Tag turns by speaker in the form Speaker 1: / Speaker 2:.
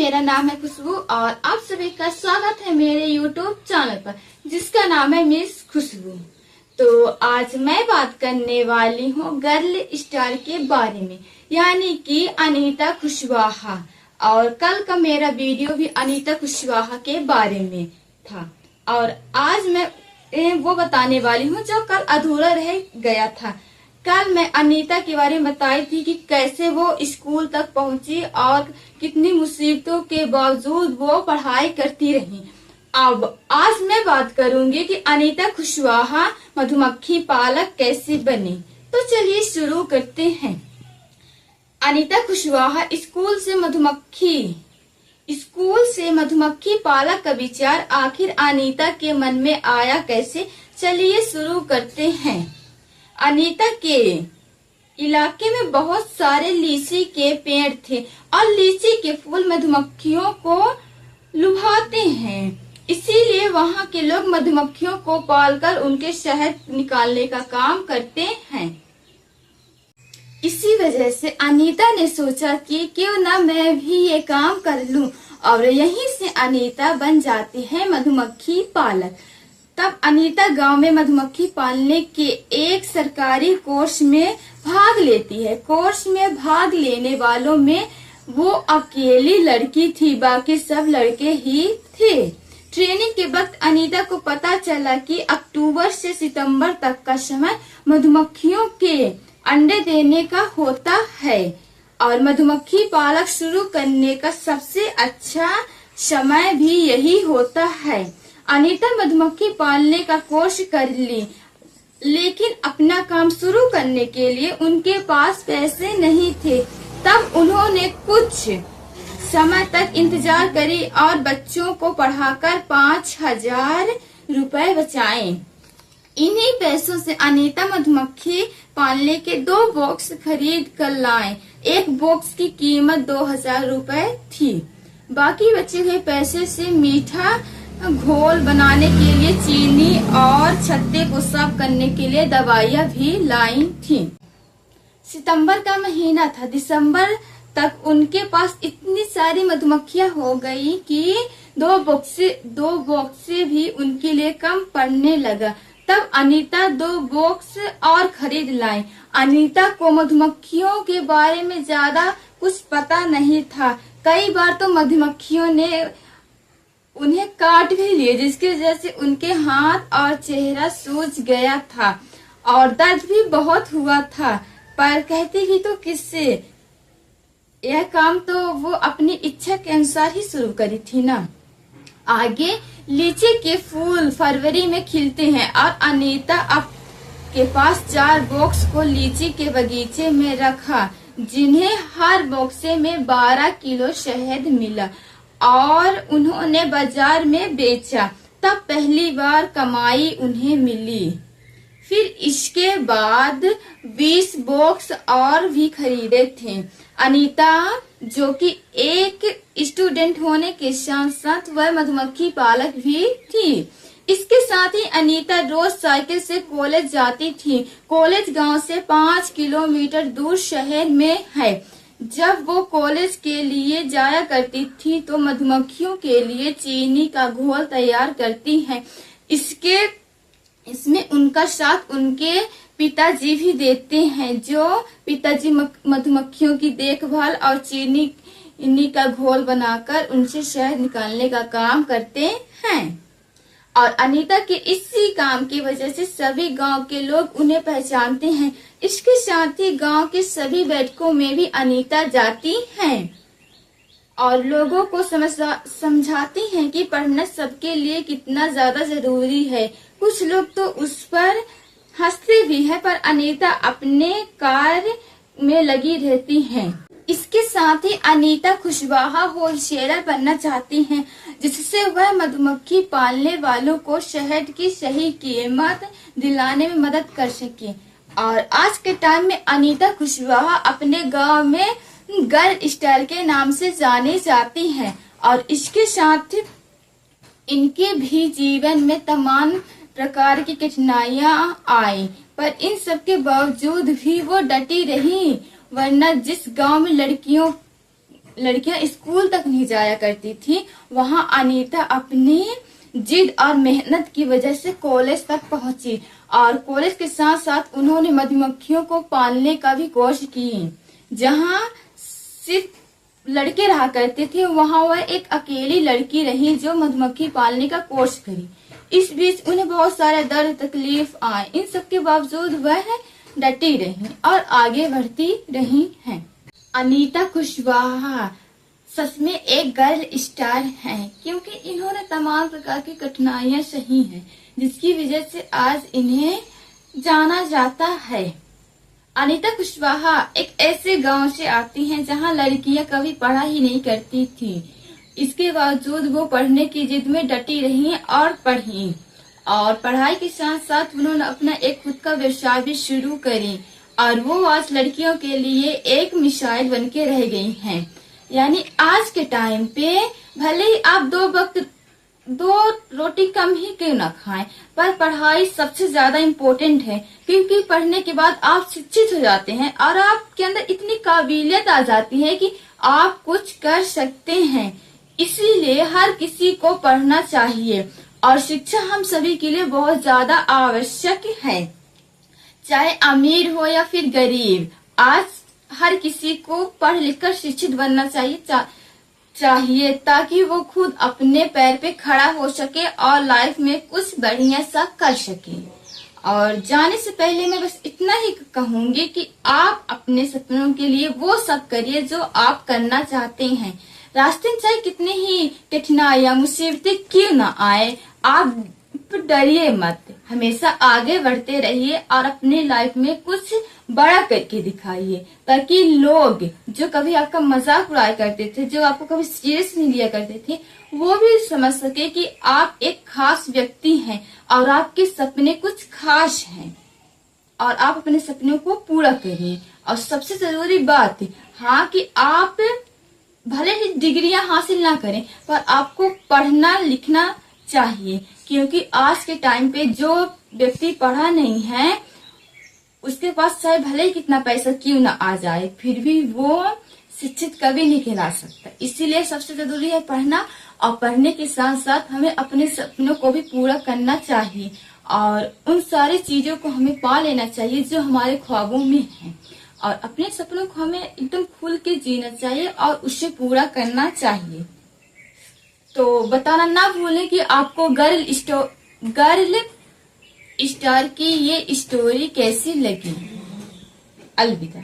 Speaker 1: मेरा नाम है खुशबू और आप सभी का स्वागत है मेरे YouTube चैनल पर जिसका नाम है मिस खुशबू। तो आज मैं बात करने वाली हूँ गर्ल स्टार के बारे में, यानी कि अनीता कुशवाहा। और कल का मेरा वीडियो भी अनीता कुशवाहा के बारे में था और आज मैं वो बताने वाली हूँ जो कल अधूरा रह गया था। कल मैं अनीता के बारे में बताई थी कि कैसे वो स्कूल तक पहुंची और कितनी मुसीबतों के बावजूद वो पढ़ाई करती रही। अब आज मैं बात करूंगी कि अनीता कुशवाहा मधुमक्खी पालक कैसे बनी। तो चलिए शुरू करते हैं। अनीता कुशवाहा स्कूल से मधुमक्खी पालक का विचार आखिर अनीता के मन में आया कैसे, चलिए शुरू करते हैं। अनीता के इलाके में बहुत सारे लीची के पेड़ थे और लीची के फूल मधुमक्खियों को लुभाते हैं, इसीलिए वहां के लोग मधुमक्खियों को पालकर उनके शहद निकालने का काम करते हैं। इसी वजह से अनीता ने सोचा कि क्यों ना मैं भी ये काम कर लूं और यहीं से अनीता बन जाती है मधुमक्खी पालक। तब अनीता गांव में मधुमक्खी पालने के एक सरकारी कोर्स में भाग लेती है। कोर्स में भाग लेने वालों में वो अकेली लड़की थी, बाकी सब लड़के ही थे। ट्रेनिंग के वक्त अनीता को पता चला कि अक्टूबर से सितंबर तक का समय मधुमक्खियों के अंडे देने का होता है और मधुमक्खी पालक शुरू करने का सबसे अच्छा समय भी यही होता है। अनीता मधुमक्खी पालने का कोर्स कर ली, लेकिन अपना काम शुरू करने के लिए उनके पास पैसे नहीं थे। तब उन्होंने कुछ समय तक इंतजार करी और बच्चों को पढ़ाकर 5,000 रुपए बचाए। इन्हीं पैसों से अनीता मधुमक्खी पालने के 2 बॉक्स खरीद कर लाए। एक बॉक्स की कीमत 2,000 रुपए थी। बाकी बचे हुए पैसे से मीठा घोल बनाने के लिए चीनी और छत्ते को साफ करने के लिए दवाइयाँ भी लाई थी। सितंबर का महीना था। दिसंबर तक उनके पास इतनी सारी मधुमक्खियां हो गई कि 2 बॉक्स भी उनके लिए कम पड़ने लगा। तब अनीता 2 बॉक्स और खरीद लाई। अनीता को मधुमक्खियों के बारे में ज्यादा कुछ पता नहीं था। कई बार तो मधुमक्खियों ने उन्हें काट भी लिए, जिसकी वजह से उनके हाथ और चेहरा सूज गया था और दर्द भी बहुत हुआ था, पर कहती भी तो किससे। यह काम तो वो अपनी इच्छा के अनुसार ही शुरू करी थी ना। आगे लीची के फूल फरवरी में खिलते हैं और अनीता अब के पास 4 बॉक्स को लीची के बगीचे में रखा, जिन्हें हर बॉक्से में 12 किलो शहद मिला और उन्होंने बाजार में बेचा। तब पहली बार कमाई उन्हें मिली। फिर इसके बाद 20 बॉक्स और भी खरीदे थे। अनीता जो कि एक स्टूडेंट होने के साथ साथ वह मधुमक्खी पालक भी थी। इसके साथ ही अनीता रोज साइकिल से कॉलेज जाती थी। कॉलेज गांव से 5 किलोमीटर दूर शहर में है। जब वो कॉलेज के लिए जाया करती थी तो मधुमक्खियों के लिए चीनी का घोल तैयार करती है। इसमें उनका साथ उनके पिताजी भी देते हैं, जो पिताजी मधुमक्खियों की देखभाल और चीनी का घोल बनाकर उनसे शहद निकालने का काम करते हैं। और अनीता के इसी काम की वजह से सभी गांव के लोग उन्हें पहचानते हैं। इसके साथ ही गांव के सभी बैठकों में भी अनीता जाती हैं और लोगों को समझाती हैं कि पढ़ना सबके लिए कितना ज्यादा जरूरी है। कुछ लोग तो उस पर हंसते भी हैं, पर अनीता अपने कार्य में लगी रहती हैं। इसके साथ ही अनीता कुशवाहा होलसेलर बनना चाहती हैं, जिससे वह मधुमक्खी पालने वालों को शहद की सही कीमत दिलाने में मदद कर सके। और आज के टाइम में अनीता कुशवाहा अपने गांव में गर्ल स्टार के नाम से जानी जाती हैं और इसके साथ इनके भी जीवन में तमाम प्रकार की कठिनाइयां आई, पर इन सब के बावजूद भी वो डटी रही। वरना जिस गांव में लड़कियों लड़कियां स्कूल तक नहीं जाया करती थी, वहां अनीता अपनी जिद और मेहनत की वजह से कॉलेज तक पहुंची और कॉलेज के साथ साथ उन्होंने मधुमक्खियों को पालने का भी कोर्स की। जहां सिर्फ लड़के रहा करते थे, वहां वह एक अकेली लड़की रही जो मधुमक्खी पालने का कोर्स करी। इस बीच उन्हें बहुत सारे दर्द तकलीफ आए, इन सब के बावजूद वह डटी रही और आगे बढ़ती रही हैं। अनीता कुशवाहा सच में एक गर्ल स्टार हैं, क्योंकि इन्होंने तमाम प्रकार की कठिनाइयां सही हैं, जिसकी वजह से आज इन्हें जाना जाता है। अनीता कुशवाहा एक ऐसे गांव से आती हैं जहां लड़कियां कभी पढ़ाई नहीं करती थी। इसके बावजूद वो पढ़ने की जिद में डटी रही और पढ़ी, और पढ़ाई के साथ साथ उन्होंने अपना एक खुद का व्यवसाय भी शुरू करी और वो आज लड़कियों के लिए एक मिसाइल बन के रह गई हैं। यानी आज के टाइम पे भले ही आप दो रोटी कम ही क्यों ना खाएं, पर पढ़ाई सबसे ज्यादा इम्पोर्टेंट है, क्योंकि पढ़ने के बाद आप शिक्षित हो जाते हैं और आपके अंदर इतनी काबिलियत आ जाती है कि आप कुछ कर सकते हैं। इसीलिए हर किसी को पढ़ना चाहिए और शिक्षा हम सभी के लिए बहुत ज्यादा आवश्यक है, चाहे अमीर हो या फिर गरीब। आज हर किसी को पढ़ लिखकर शिक्षित बनना चाहिए ताकि वो खुद अपने पैर पे खड़ा हो सके और लाइफ में कुछ बढ़िया सा कर सके। और जाने से पहले मैं बस इतना ही कहूंगी कि आप अपने सपनों के लिए वो सब करिए जो आप करना चाहते हैं। रास्ते में चाहे कितनी ही कठिनाइयां मुसीबतें क्यों ना आए, आप डरिए मत, हमेशा आगे बढ़ते रहिए और अपने लाइफ में कुछ बड़ा करके दिखाइए, ताकि लोग जो कभी आपका मजाक उड़ाया करते थे, जो आपको कभी सीरियस नहीं लिया करते थे, वो भी समझ सके कि आप एक खास व्यक्ति हैं और आपके सपने कुछ खास हैं और आप अपने सपनों को पूरा करिए। और सबसे जरूरी बात हाँ कि आप भले ही डिग्रियां हासिल ना करें, पर आपको पढ़ना लिखना चाहिए, क्योंकि आज के टाइम पे जो व्यक्ति पढ़ा नहीं है उसके पास चाहे भले ही कितना पैसा क्यों ना आ जाए, फिर भी वो शिक्षित कभी नहीं कहला सकता। इसीलिए सबसे जरूरी है पढ़ना, और पढ़ने के साथ साथ हमें अपने सपनों को भी पूरा करना चाहिए और उन सारी चीजों को हमें पा लेना चाहिए जो हमारे ख्वाबों में है, और अपने सपनों को हमें एकदम खुल के जीना चाहिए और उसे पूरा करना चाहिए। तो बताना ना भूलें कि आपको गर्ल स्टार की ये स्टोरी कैसी लगी। अलविदा।